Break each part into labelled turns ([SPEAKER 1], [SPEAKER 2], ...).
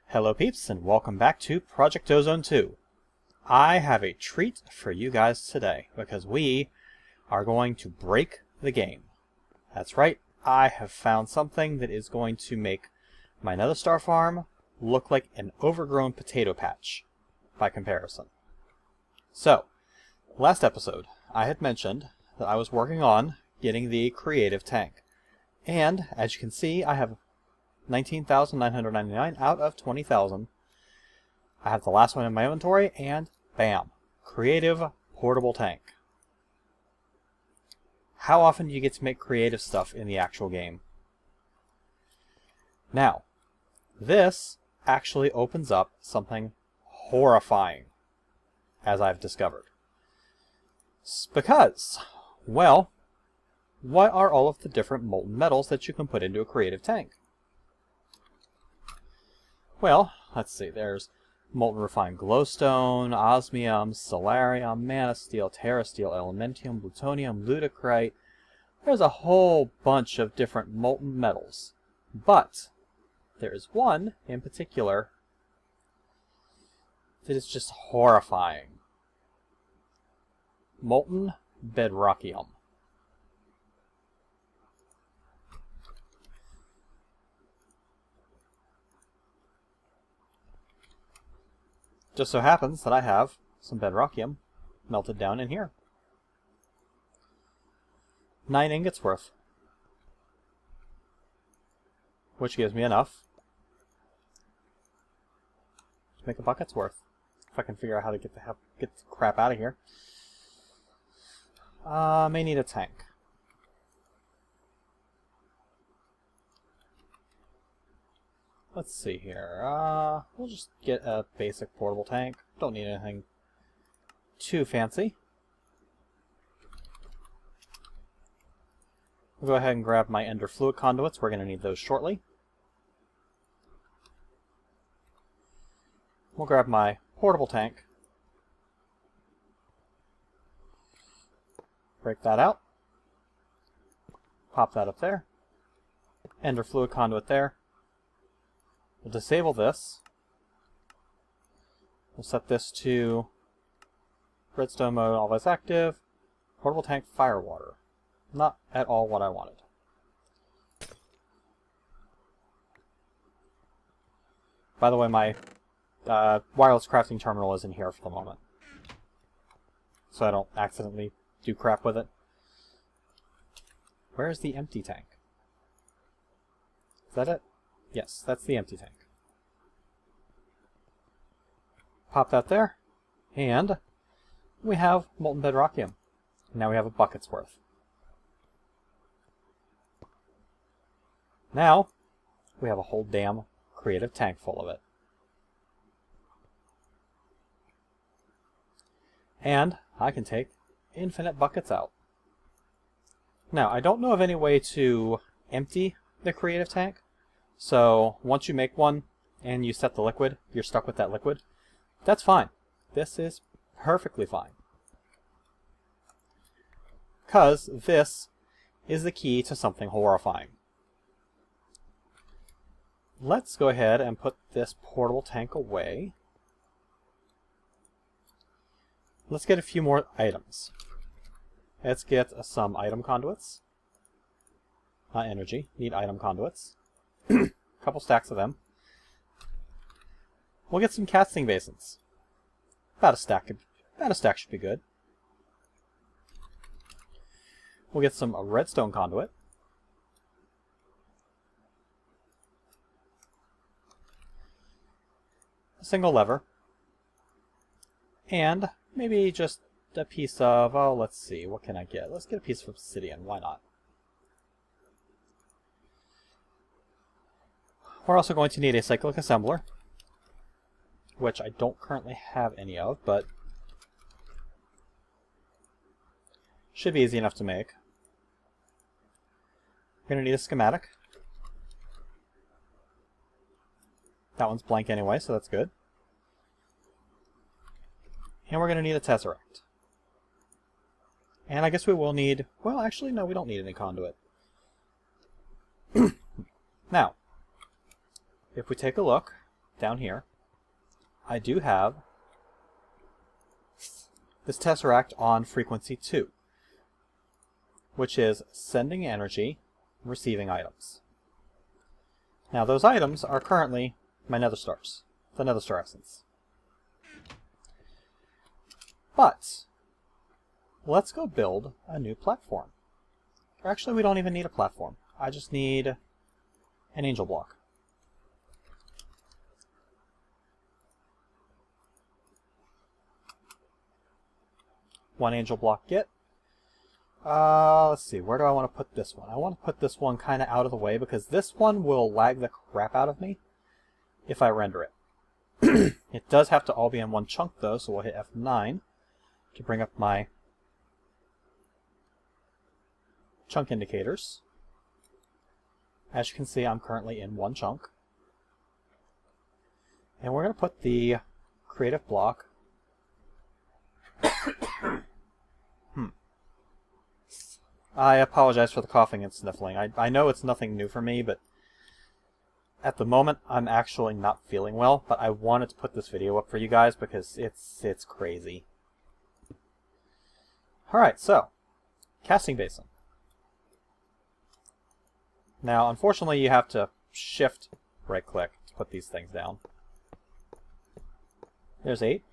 [SPEAKER 1] Hello peeps, and welcome back to Project Ozone 2. I have a treat for you guys today, because we are going to break the game. That's right, I have found something that is going to make my nether star farm look like an overgrown potato patch, by comparison. So, last episode, I had mentioned that I was working on getting the creative tank. And, as you can see, I have 19,999 out of 20,000. I have the last one in my inventory, and bam! Creative portable tank. How often do you get to make creative stuff in the actual game? Now, this actually opens up something horrifying, as I've discovered. Because, well, what are all of the different molten metals that you can put into a creative tank? Well, let's see, there's molten refined glowstone, osmium, solarium, manasteel, terrasteel, elementium, plutonium, ludicrite. There's a whole bunch of different molten metals. But there is one in particular that is just horrifying. Molten bedrockium. Just so happens that I have some bedrockium melted down in here. 9 ingots worth. Which gives me enough to make a bucket's worth. If I can figure out how to get the crap out of here. May need a tank. Let's see here. We'll just get a basic portable tank. Don't need anything too fancy. We'll go ahead and grab my ender fluid conduits. We're going to need those shortly. We'll grab my portable tank. Break that out. Pop that up there. Ender fluid conduit there. We'll disable this. We'll set this to redstone mode, always active. Portable tank fire water. Not at all what I wanted. By the way, my wireless crafting terminal is in here for the moment, so I don't accidentally do crap with it. Where's the empty tank? Is that it? Yes, that's the empty tank. Pop that there, and we have molten bedrockium. Now we have a bucket's worth. Now we have a whole damn creative tank full of it. And I can take infinite buckets out. Now, I don't know of any way to empty the creative tank. So, once you make one and you set the liquid, you're stuck with that liquid. That's fine. This is perfectly fine. Because this is the key to something horrifying. Let's go ahead and put this portable tank away. Let's get a few more items. Let's get some item conduits. Not energy, need item conduits. Couple stacks of them. We'll get some casting basins. About a stack should be good. We'll get some redstone conduit. A single lever. And maybe just a piece of, oh, let's see, what can I get? Let's get a piece of obsidian, why not? We're also going to need a cyclic assembler, which I don't currently have any of, but should be easy enough to make. We're going to need a schematic. That one's blank anyway, so that's good. And we're going to need a tesseract. And I guess we will need, well, actually, no, we don't need any conduit. Now, if we take a look down here, I do have this tesseract on frequency 2, which is sending energy, receiving items. Now those items are currently my nether stars, the nether star essence. But let's go build a new platform. Or actually, we don't even need a platform. I just need an angel block. One angel block get. Let's see, where do I want to put this one? I want to put this one kind of out of the way because this one will lag the crap out of me if I render it. It does have to all be in one chunk though, so we'll hit F9 to bring up my chunk indicators. As you can see, I'm currently in one chunk. And we're going to put the creative block I apologize for the coughing and sniffling. I know it's nothing new for me, but at the moment I'm actually not feeling well, but I wanted to put this video up for you guys because it's crazy. Alright, so casting basin. Now, unfortunately, you have to shift right-click to put these things down. There's 8.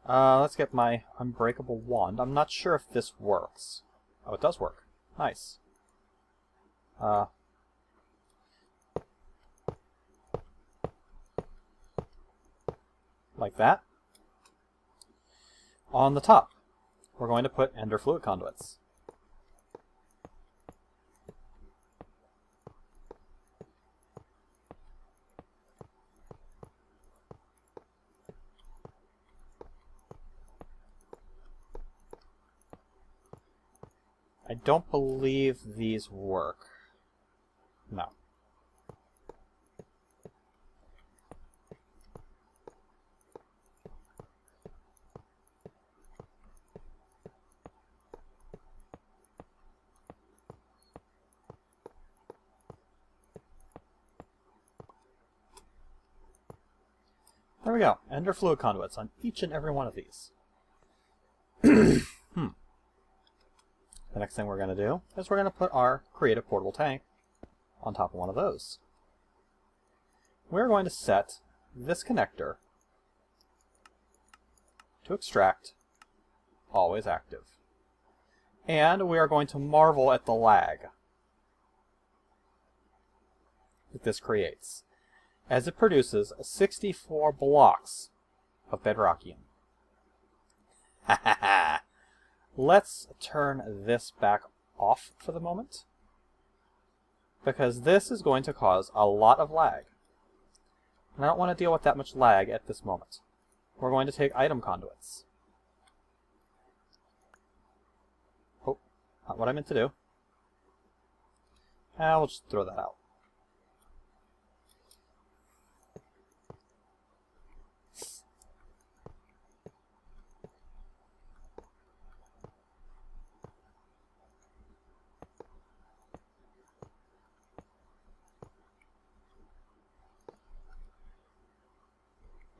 [SPEAKER 1] Let's get my unbreakable wand. I'm not sure if this works. Oh, it does work. Nice. Like that. On the top, we're going to put ender fluid conduits. I don't believe these work. No. There we go. Ender fluid conduits on each and every one of these. The next thing we're going to do is we're going to put our creative portable tank on top of one of those. We're going to set this connector to extract always active. And we are going to marvel at the lag that this creates, as it produces 64 blocks of bedrockium. Ha ha ha! Let's turn this back off for the moment, because this is going to cause a lot of lag. And I don't want to deal with that much lag at this moment. We're going to take item conduits. Oh, not what I meant to do. We'll just throw that out.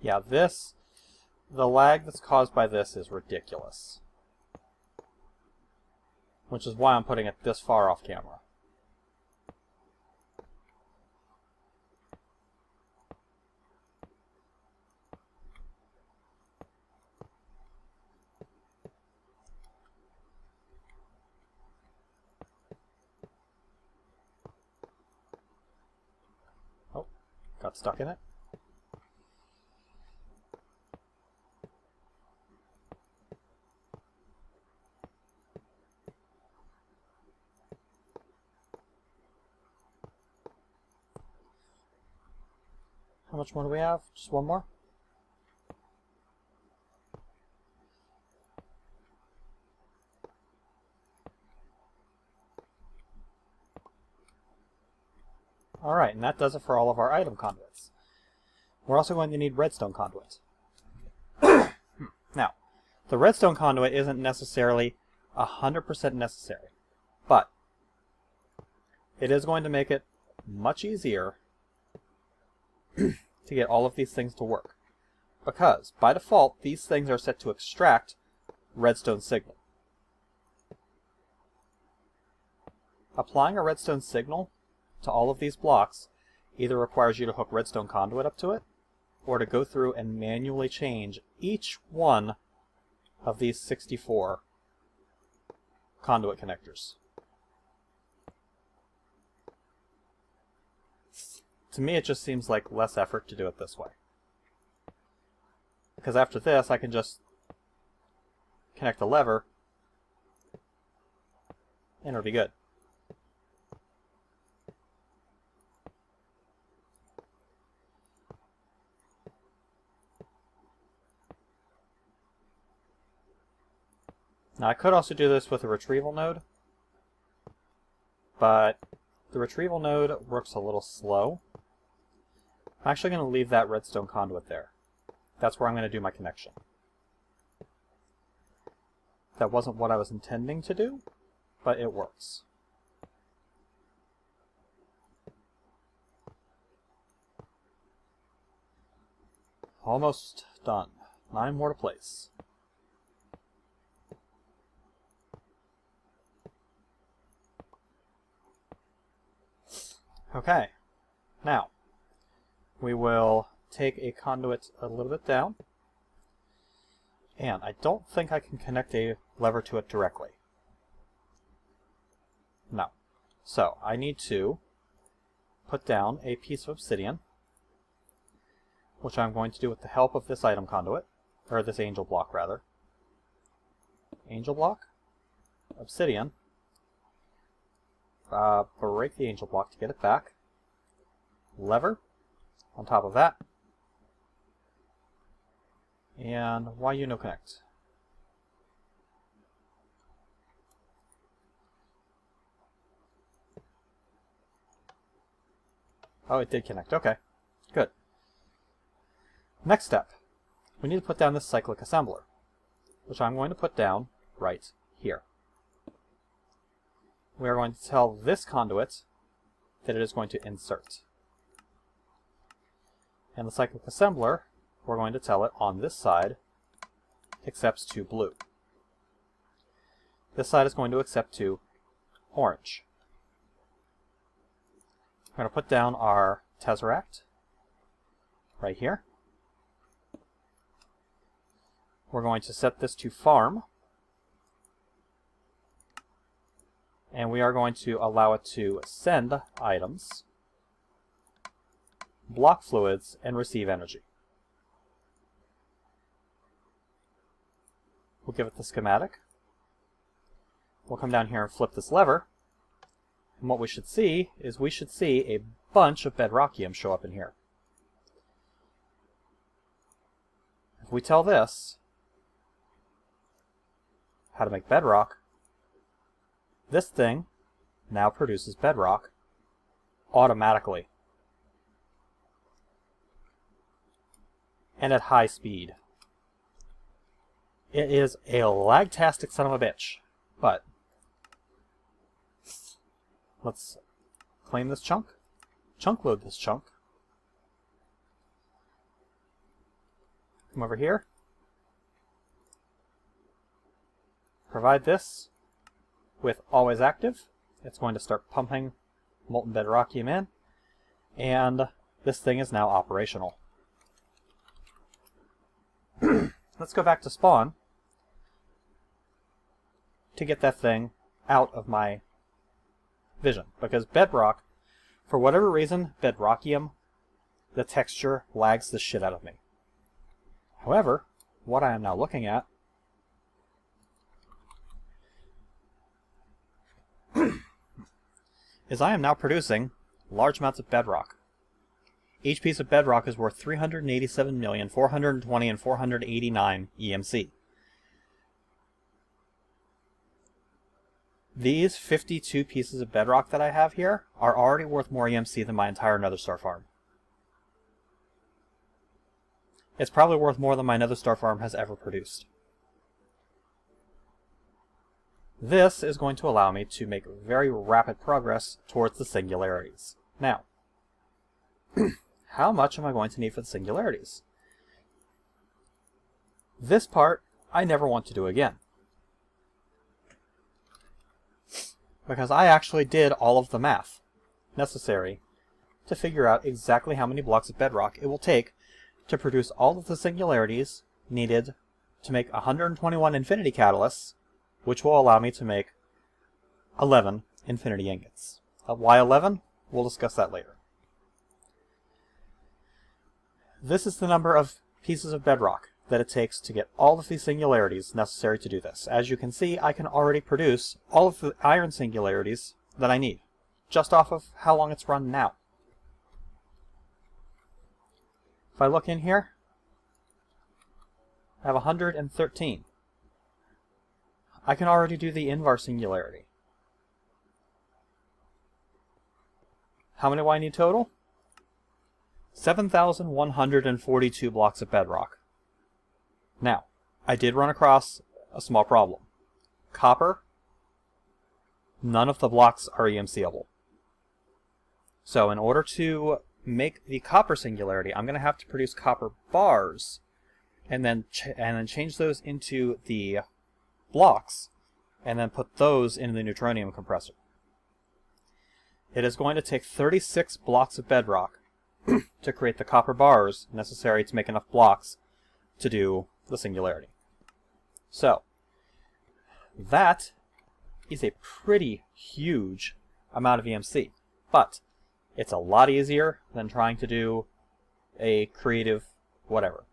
[SPEAKER 1] Yeah, the lag that's caused by this is ridiculous. Which is why I'm putting it this far off camera. Oh, got stuck in it. How much more do we have? Just one more? Alright, and that does it for all of our item conduits. We're also going to need redstone conduit. Now, the redstone conduit isn't necessarily 100% necessary, but it is going to make it much easier to get all of these things to work. Because, by default, these things are set to extract redstone signal. Applying a redstone signal to all of these blocks either requires you to hook redstone conduit up to it, or to go through and manually change each one of these 64 conduit connectors. To me, it just seems like less effort to do it this way. Because after this, I can just connect a lever, and it'll be good. Now I could also do this with a retrieval node, but the retrieval node works a little slow. I'm actually going to leave that redstone conduit there. That's where I'm going to do my connection. That wasn't what I was intending to do, but it works. Almost done. 9 more to place. Okay, now we will take a conduit a little bit down, and I don't think I can connect a lever to it directly. No. So I need to put down a piece of obsidian, which I'm going to do with the help of this item conduit, or this angel block rather. Angel block, obsidian, break the angel block to get it back, lever on top of that, and why you no connect. Oh, it did connect. Okay, good. Next step, we need to put down this cyclic assembler, which I'm going to put down right here. We are going to tell this conduit that it is going to insert. And the cyclic assembler, we're going to tell it on this side accepts to blue. This side is going to accept to orange. We're going to put down our tesseract right here. We're going to set this to farm. And we are going to allow it to send items, block fluids, and receive energy. We'll give it the schematic. We'll come down here and flip this lever. And what we should see is we should see a bunch of bedrockium show up in here. If we tell this how to make bedrock, this thing now produces bedrock automatically and at high speed. It is a lagtastic son of a bitch, but let's claim this chunk, chunk load this chunk, come over here, provide this with always active. It's going to start pumping molten bedrockium in, and this thing is now operational. Let's go back to spawn to get that thing out of my vision, because bedrock, for whatever reason, bedrockium, the texture lags the shit out of me. However, what I am now looking at is I am now producing large amounts of bedrock. Each piece of bedrock is worth 387,420,489 and 489 EMC. These 52 pieces of bedrock that I have here are already worth more EMC than my entire Nether Star farm. It's probably worth more than my Nether Star farm has ever produced. This is going to allow me to make very rapid progress towards the singularities. Now, how much am I going to need for the singularities? This part I never want to do again, because I actually did all of the math necessary to figure out exactly how many blocks of bedrock it will take to produce all of the singularities needed to make 121 infinity catalysts, which will allow me to make 11 infinity ingots. Why 11? We'll discuss that later. This is the number of pieces of bedrock that it takes to get all of the singularities necessary to do this. As you can see, I can already produce all of the iron singularities that I need, just off of how long it's run now. If I look in here, I have 113. I can already do the invar singularity. How many do I need total? 7,142 blocks of bedrock. Now, I did run across a small problem. Copper, none of the blocks are EMCable. So in order to make the copper singularity, I'm going to have to produce copper bars and then change those into the blocks and then put those in the neutronium compressor. It is going to take 36 blocks of bedrock to create the copper bars necessary to make enough blocks to do the singularity. So, that is a pretty huge amount of EMC, but it's a lot easier than trying to do a creative whatever.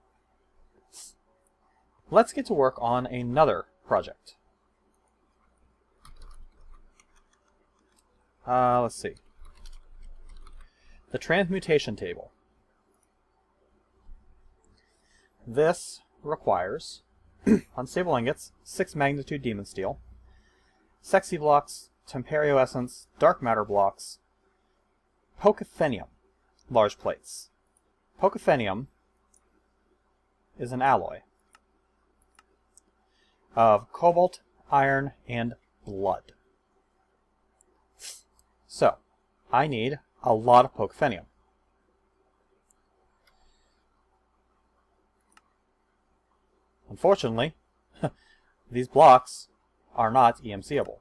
[SPEAKER 1] Let's get to work on another project. Let's see. The transmutation table. This requires unstable ingots, 6 magnitude demon steel, sexy blocks, temperio essence, dark matter blocks, pocophenium, large plates. Pocophenium is an alloy of cobalt, iron, and blood. So, I need a lot of pocophenium. Unfortunately, these blocks are not EMCable.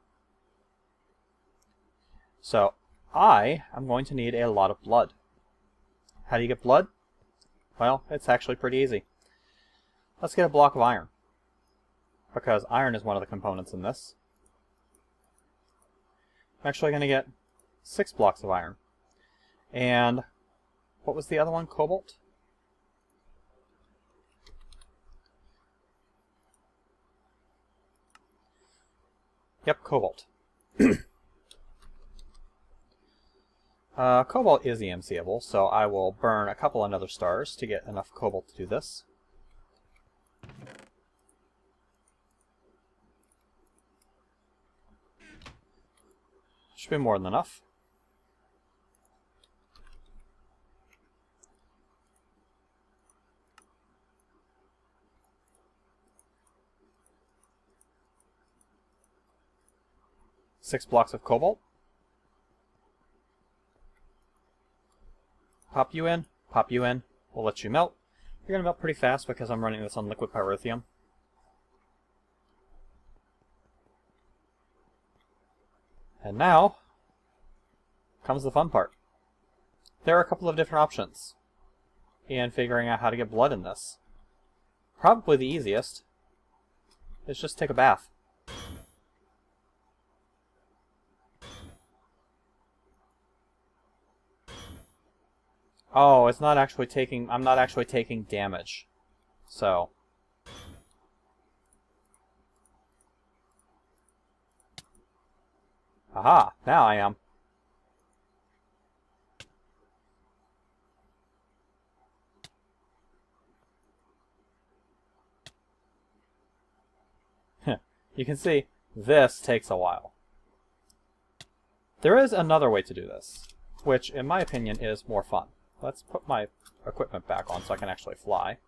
[SPEAKER 1] So, I am going to need a lot of blood. How do you get blood? Well, it's actually pretty easy. Let's get a block of iron, because iron is one of the components in this. I'm actually going to get 6 blocks of iron. And what was the other one? Cobalt? Yep, cobalt. Cobalt is EMCable, so I will burn a couple of nether stars to get enough cobalt to do this. Should be more than enough. Six blocks of cobalt. Pop you in, pop you in. We'll let you melt. You're going to melt pretty fast because I'm running this on liquid pyrotheum. And now comes the fun part. There are a couple of different options in figuring out how to get blood in this. Probably the easiest is just take a bath. Oh, it's not actually taking... I'm not actually taking damage. So... Aha! Now I am. You can see, this takes a while. There is another way to do this, which, in my opinion, is more fun. Let's put my equipment back on so I can actually fly.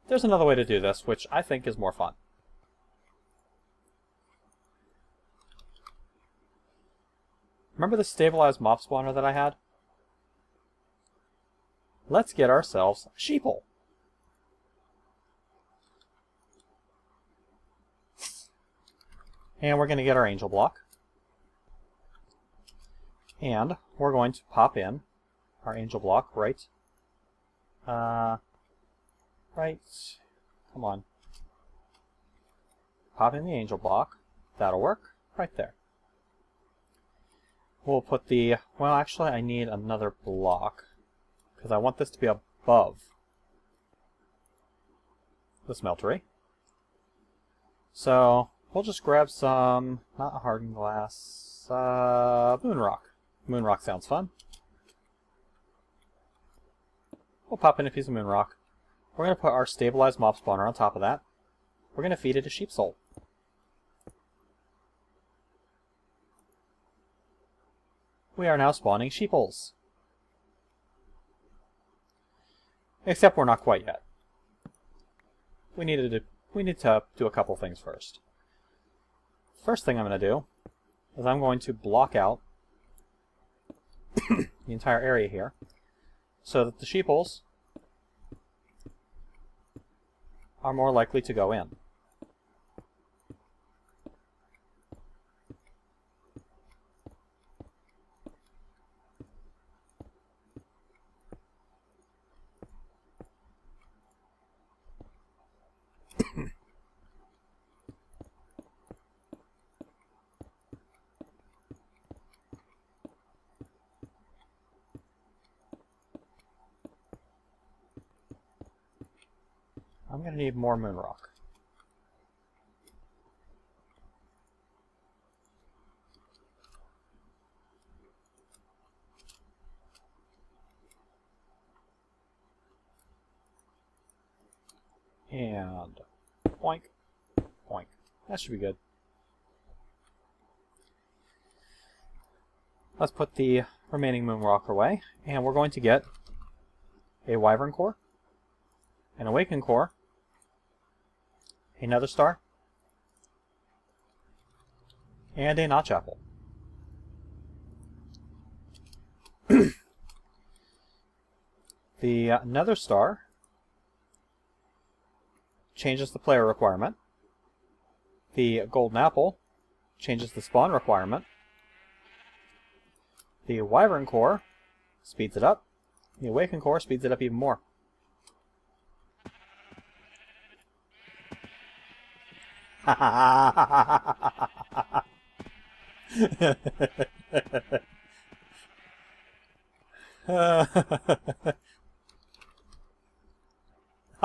[SPEAKER 1] There's another way to do this, which I think is more fun. Remember the stabilized mob spawner that I had? Let's get ourselves a sheeple. And we're going to get our angel block. And we're going to pop in our angel block right. Come on. Pop in the angel block. That'll work. Right there. We'll put the... Well, actually, I need another block. Because I want this to be above the smeltery. So, we'll just grab some... Not hardened glass... moon rock. Moon rock sounds fun. We'll pop in a piece of moon rock. We're going to put our stabilized mob spawner on top of that. We're going to feed it a sheep soul. We are now spawning sheeples. Except we're not quite yet. We need to do a couple things first. First thing I'm going to do is I'm going to block out the entire area here so that the sheeples are more likely to go in. I'm going to need more moon rock. And boink, boink. That should be good. Let's put the remaining moon rock away, and we're going to get a wyvern core, an awaken core, a nether star, and a notch apple. The nether star changes the player requirement. The golden apple changes the spawn requirement. The wyvern core speeds it up. The awaken core speeds it up even more. I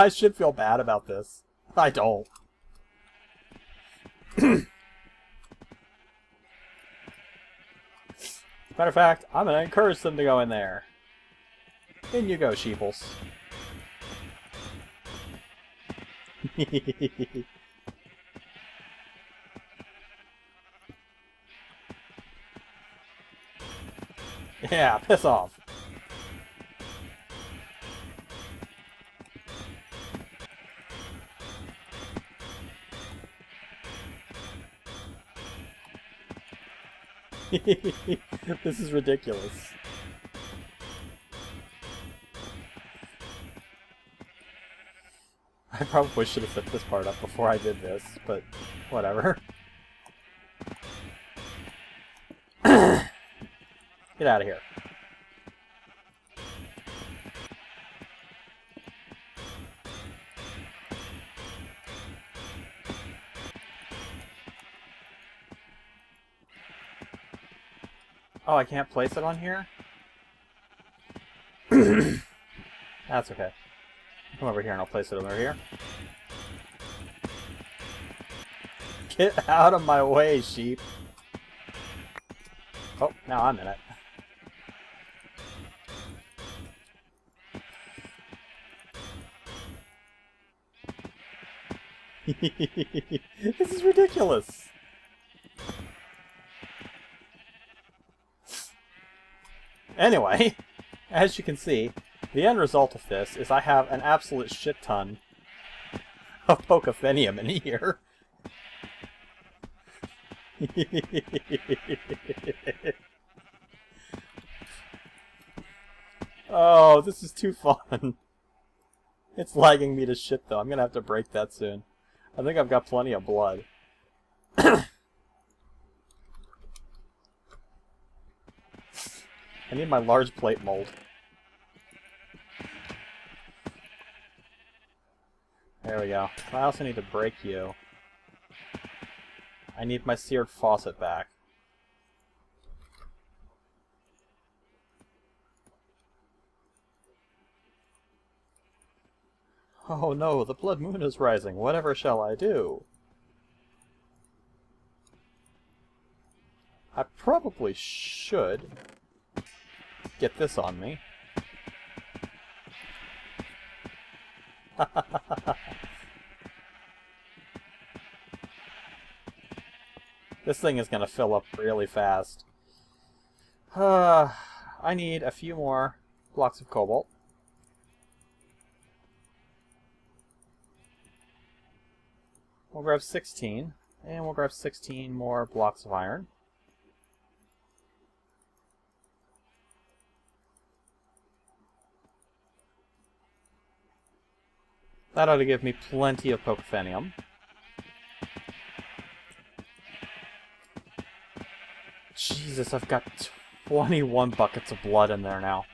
[SPEAKER 1] should feel bad about this. I don't. Matter of fact, I'm going to encourage them to go in there. In you go, sheeples. Yeah, piss off. This is ridiculous. I probably should have set this part up before I did this, but whatever. Get out of here. Oh, I can't place it on here? That's okay. Come over here and I'll place it over here. Get out of my way, sheep. Oh, now I'm in it. This is ridiculous. Anyway, as you can see, the end result of this is I have an absolute shit ton of Pokephenium in here. Oh, this is too fun. It's lagging me to shit, though. I'm gonna have to break that soon. I think I've got plenty of blood. I need my large plate mold. There we go. I also need to break you. I need my seared faucet back. Oh no, the blood moon is rising. Whatever shall I do? I probably should get this on me. This thing is going to fill up really fast. I need a few more blocks of cobalt. We'll grab 16, and we'll grab 16 more blocks of iron. That ought to give me plenty of pocophenium. Jesus, I've got 21 buckets of blood in there now.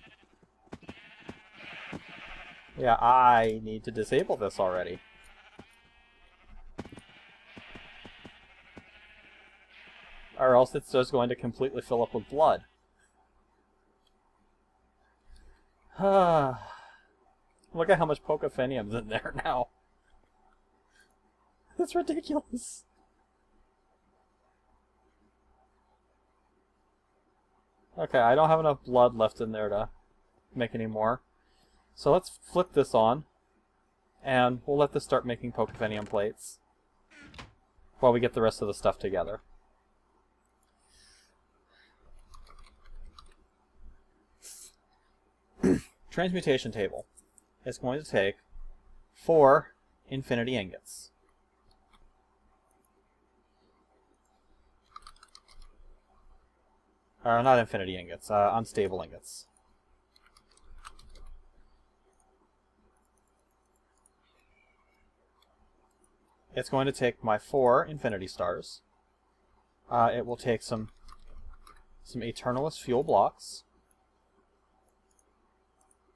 [SPEAKER 1] Yeah, I need to disable this already. Or else it's just going to completely fill up with blood. Look at how much pocophenium's in there now. That's ridiculous. Okay, I don't have enough blood left in there to make any more. So let's flip this on, and we'll let this start making pocophenium plates while we get the rest of the stuff together. Transmutation table. It's going to take 4 infinity ingots. Not infinity ingots, unstable ingots. It's going to take my 4 infinity stars. It will take some eternalist fuel blocks,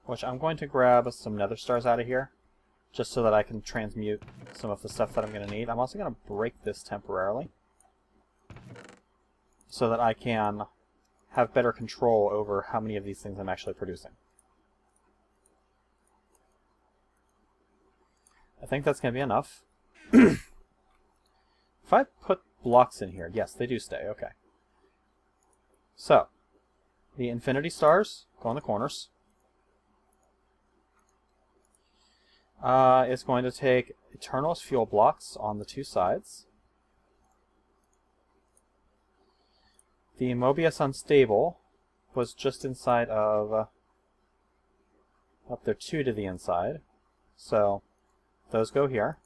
[SPEAKER 1] which I'm going to grab some nether stars out of here, just so that I can transmute some of the stuff that I'm going to need. I'm also going to break this temporarily, so that I can have better control over how many of these things I'm actually producing. I think that's going to be enough. If I put blocks in here, yes, they do stay, okay. So, the infinity stars go in the corners. It's going to take eternalist fuel blocks on the 2 sides. The Mobius unstable was just inside of... up there 2 to the inside. So, those go here.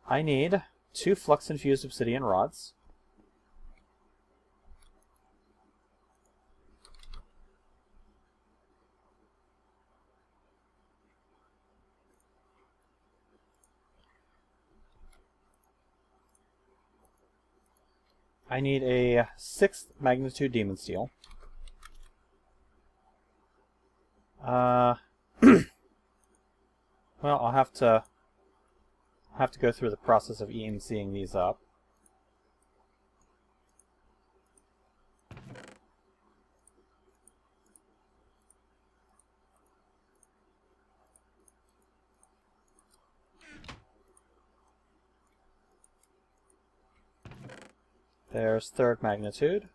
[SPEAKER 1] I need 2 flux-infused obsidian rods. I need a 6th magnitude demon steel. Well, I'll have to go through the process of EMCing these up. There's 3rd magnitude.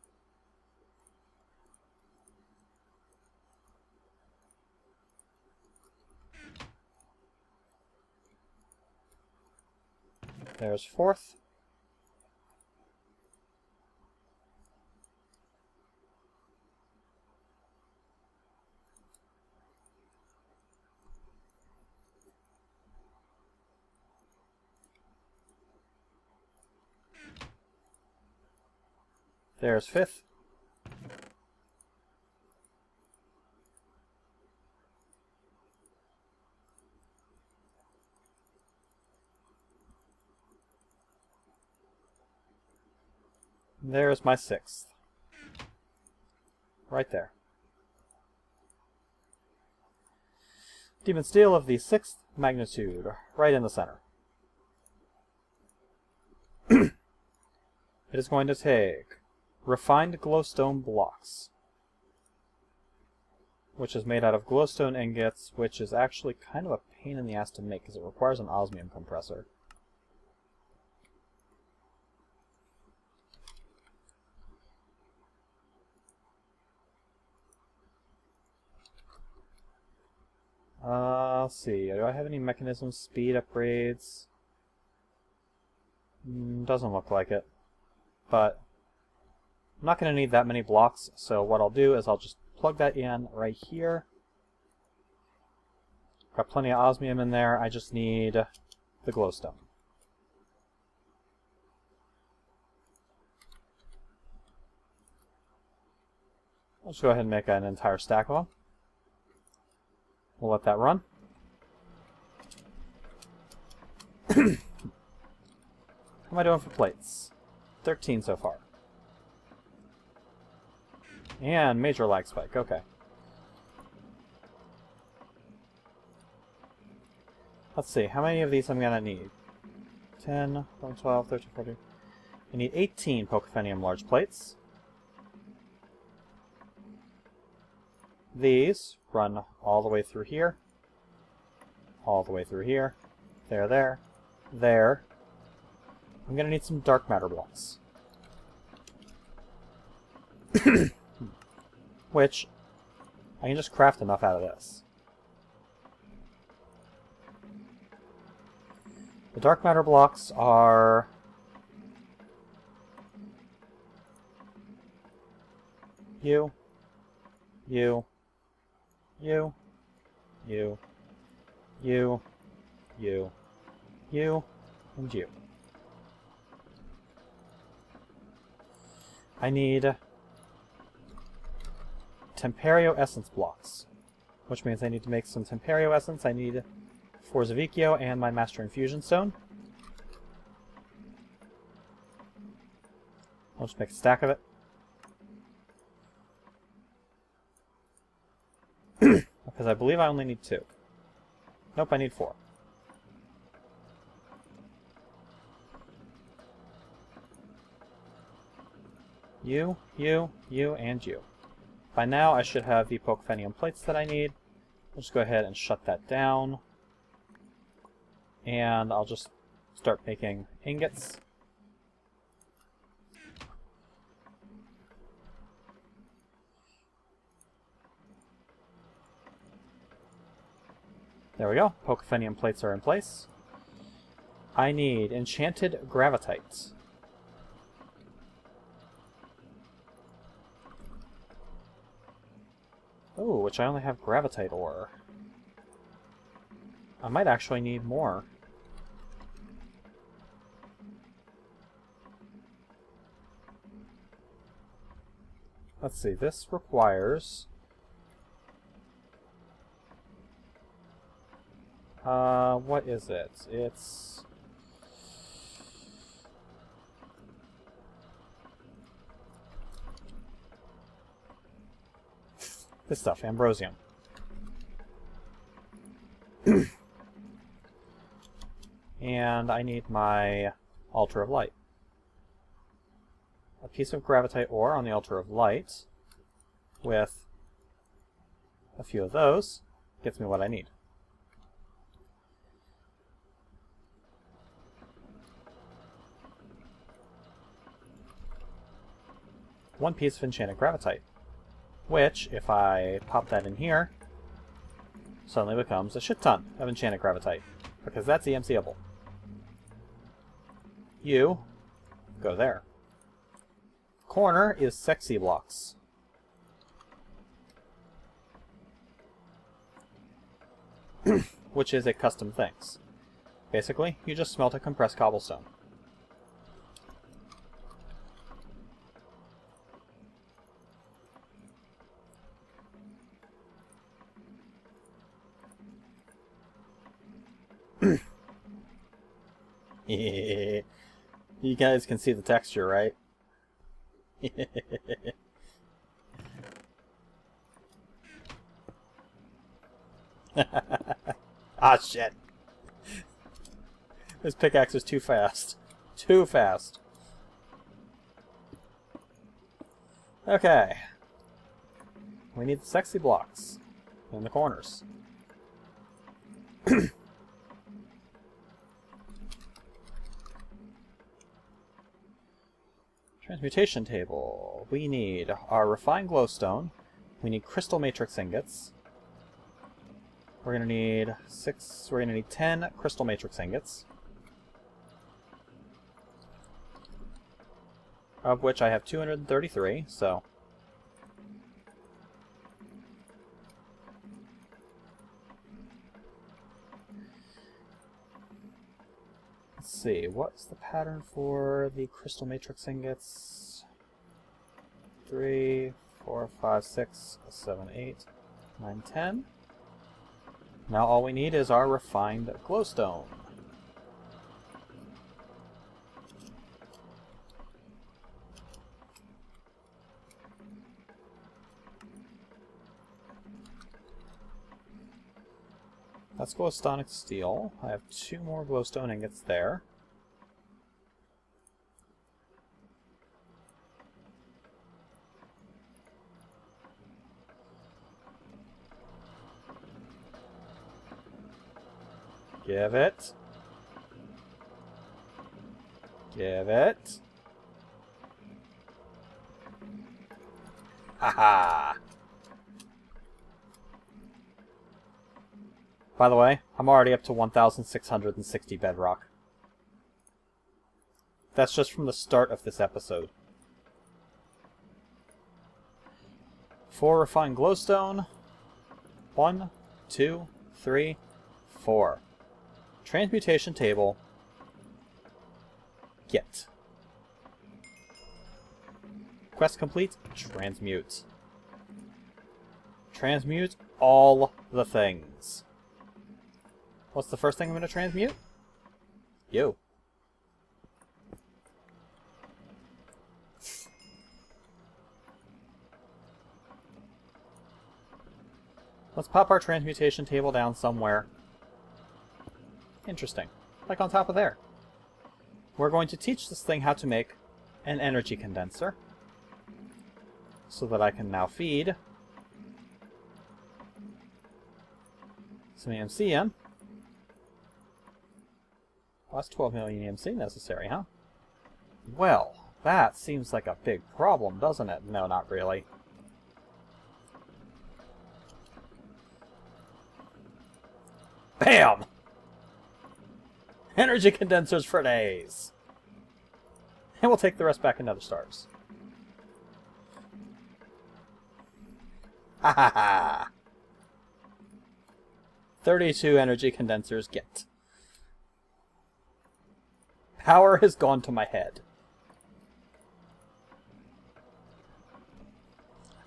[SPEAKER 1] There's 4th. There's 5th. There's my 6th. Right there. Demon Steel of the 6th magnitude, right in the center. It is going to take refined glowstone blocks, which is made out of glowstone ingots, which is actually kind of a pain in the ass to make because it requires an osmium compressor. Let's see, do I have any mechanism speed upgrades? Doesn't look like it. But I'm not going to need that many blocks, so what I'll do is I'll just plug that in right here. Got plenty of osmium in there, I just need the glowstone. I'll just go ahead and make an entire stack of them. We'll let that run. How am I doing for plates? 13 so far. And major lag spike, okay. Let's see, how many of these I'm gonna need? 10, 11, 12, 13, 14. I need 18 Pokephenium large plates. These run all the way through here. All the way through here. There, there. There. I'm gonna need some dark matter blocks. Which, I can just craft enough out of this. The dark matter blocks are... You, you, you, you, you, you, you, and you. I need Temperio Essence blocks, which means I need to make some Temperio Essence. I need 4 Zavicchio and my Master Infusion Stone. I'll just make a stack of it. Because I believe I only need 2. Nope, I need 4. You, and you. By now I should have the Pokephenium plates that I need. I'll just go ahead and shut that down. And I'll just start making ingots. There we go. Pokephenium plates are in place. I need enchanted gravitite. Oh, which I only have gravitite ore. I might actually need more. Let's see, this requires... what is it? It's... this stuff, Ambrosium. And I need my Altar of Light. A piece of gravitite ore on the Altar of Light with a few of those gets me what I need. One piece of enchanted gravitite, which, if I pop that in here, suddenly becomes a shit ton of enchanted gravitite, because that's EMCable. You go there. Corner is sexy blocks. Which is a custom things. Basically, you just smelt a compressed cobblestone. You guys can see the texture, right? Ah, shit. This pickaxe is too fast. Too fast. Okay. We need the sexy blocks in the corners. Transmutation table. We need our refined glowstone. We need crystal matrix ingots. We're gonna need 10 crystal matrix ingots. Of which I have 233, so... Let's see, what's the pattern for the crystal matrix ingots? 3, 4, 5, 6, 7, 8, 9, 10. Now all we need is our refined glowstone. That's glowstonic steel. I have 2 more glowstone ingots there. Give it. Give it. Haha! By the way, I'm already up to 1,660 bedrock. That's just from the start of this episode. 4 refined glowstone. 1, 2, 3, 4. Transmutation table. Get. Quest complete. Transmute. Transmute all the things. What's the first thing I'm going to transmute? You. Let's pop our transmutation table down somewhere. Interesting. Like on top of there. We're going to teach this thing how to make an energy condenser. So that I can now feed some EMC in. Well, that's 12 million EMC necessary, huh? Well, that seems like a big problem, doesn't it? No, not really. Bam! Energy condensers for days! And we'll take the rest back in Nether stars. Ha ha ha! 32 energy condensers get. Power has gone to my head.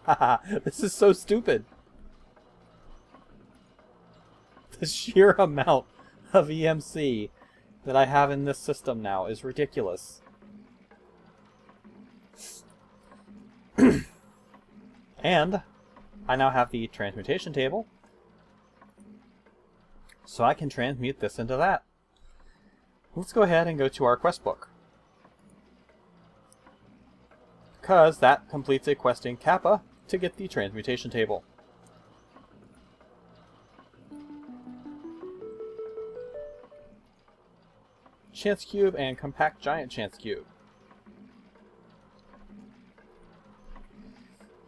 [SPEAKER 1] Haha, this is so stupid. The sheer amount of EMC that I have in this system now is ridiculous. And I now have the transmutation table, so I can transmute this into that. Let's go ahead and go to our quest book, because that completes a quest in Kappa to get the transmutation table. Chance cube and compact giant chance cube.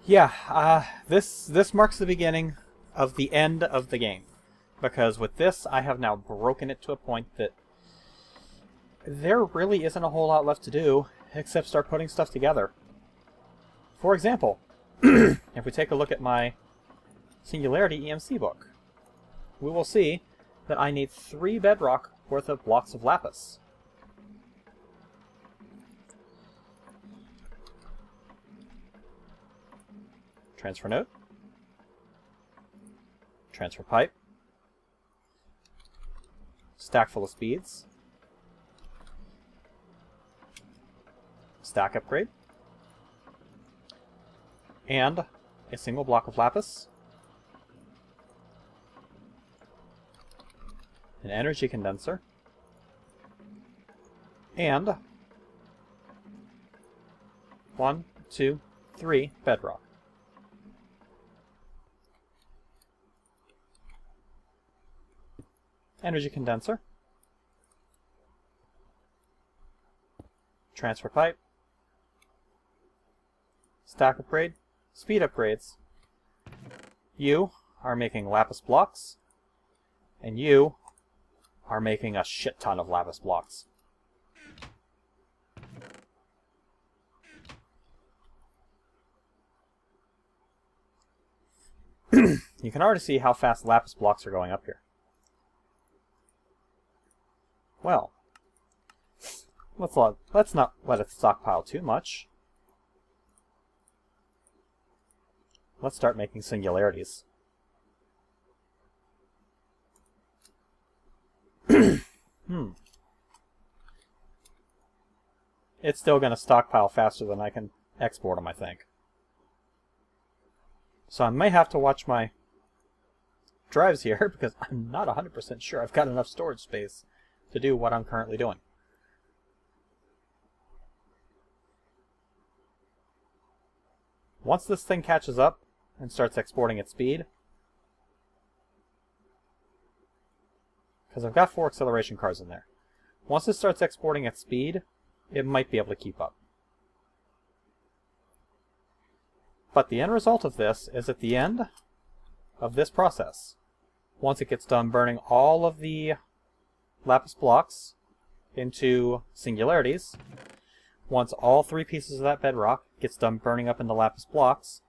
[SPEAKER 1] Yeah, this marks the beginning of the end of the game, because with this I have now broken it to a point that there really isn't a whole lot left to do except start putting stuff together. For example, if we take a look at my Singularity EMC book, we will see that I need 3 bedrock worth of blocks of lapis. Transfer node. Transfer pipe. Stack full of speeds. Stack upgrade. and a single block of lapis, an energy condenser, and 1, 2, 3 bedrock. Energy condenser, transfer pipe, stack upgrade, speed upgrades. You are making lapis blocks, and you are making a shit ton of lapis blocks. You can already see how fast lapis blocks are going up here. Well, let's not let it stockpile too much. Let's start making singularities. It's still going to stockpile faster than I can export them, I think. So I may have to watch my drives here, because I'm not 100% sure I've got enough storage space to do what I'm currently doing. Once this thing catches up and starts exporting at speed, because I've got 4 acceleration cards in there, once it starts exporting at speed, it might be able to keep up. But the end result of this is at the end of this process, once it gets done burning all of the lapis blocks into singularities, once all 3 pieces of that bedrock gets done burning up into lapis blocks,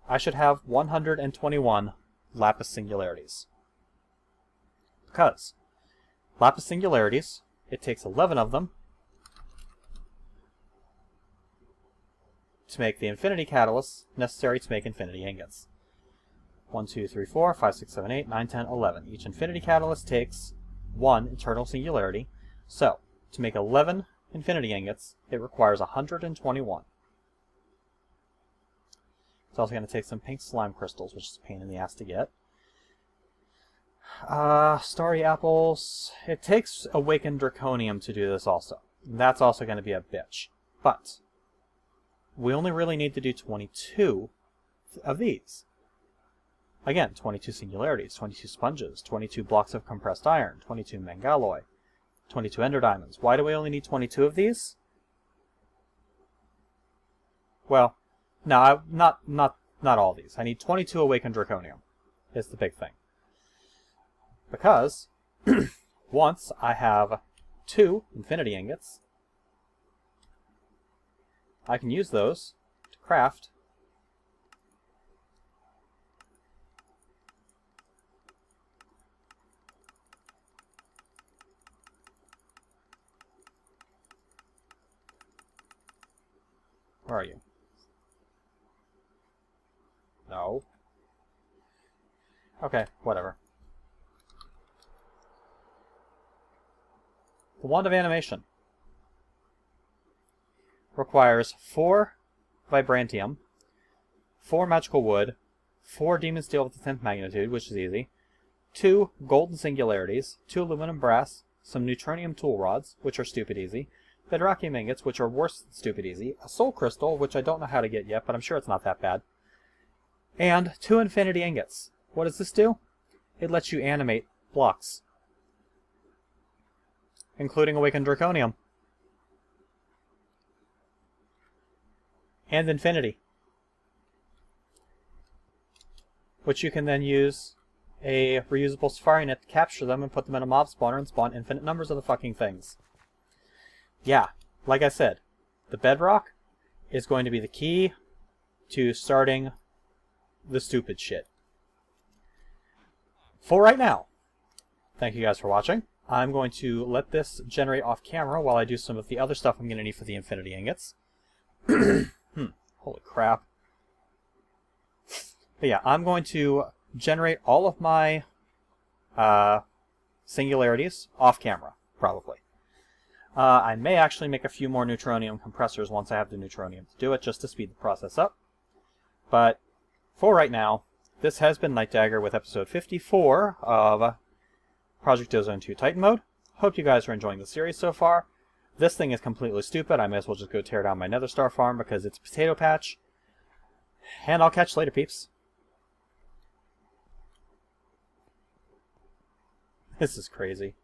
[SPEAKER 1] I should have 121 lapis singularities. Because lapis singularities, it takes 11 of them to make the infinity catalysts necessary to make infinity ingots. 1, 2, 3, 4, 5, 6, 7, 8, 9, 10, 11. Each infinity catalyst takes 1 internal singularity. So, to make 11 infinity ingots, it requires 121. It's also going to take some pink slime crystals, which is a pain in the ass to get. Starry apples. It takes awakened draconium to do this also. That's also going to be a bitch. But we only really need to do 22 of these. Again, 22 singularities, 22 sponges, 22 blocks of compressed iron, 22 mangalloy, 22 ender diamonds. Why do we only need 22 of these? Well, no, not all these. I need 22 awakened draconium, is the big thing. Because once I have 2 infinity ingots, I can use those to craft Where are you? No. Okay, whatever. The Wand of Animation requires 4 vibrantium, 4 magical wood, 4 demon steel with the 10th magnitude, which is easy, 2 golden singularities, 2 aluminum brass, some neutronium tool rods, which are stupid easy, bedrockium ingots, which are worse than stupid easy, a soul crystal, which I don't know how to get yet, but I'm sure it's not that bad, and 2 infinity ingots. What does this do? It lets you animate blocks, including awakened draconium and infinity, which you can then use a reusable safari net to capture them and put them in a mob spawner and spawn infinite numbers of the fucking things. Yeah, like I said, the bedrock is going to be the key to starting the stupid shit. For right now, thank you guys for watching. I'm going to let this generate off camera while I do some of the other stuff I'm going to need for the infinity ingots. Holy crap. But yeah, I'm going to generate all of my singularities off camera, probably. I may actually make a few more neutronium compressors once I have the neutronium to do it, just to speed the process up. But for right now, this has been Night Dagger with episode 54 of Project Ozone 2 Titan Mode. Hope you guys are enjoying the series so far. This thing is completely stupid. I may as well just go tear down my nether star farm because it's a potato patch. And I'll catch you later, peeps. This is crazy.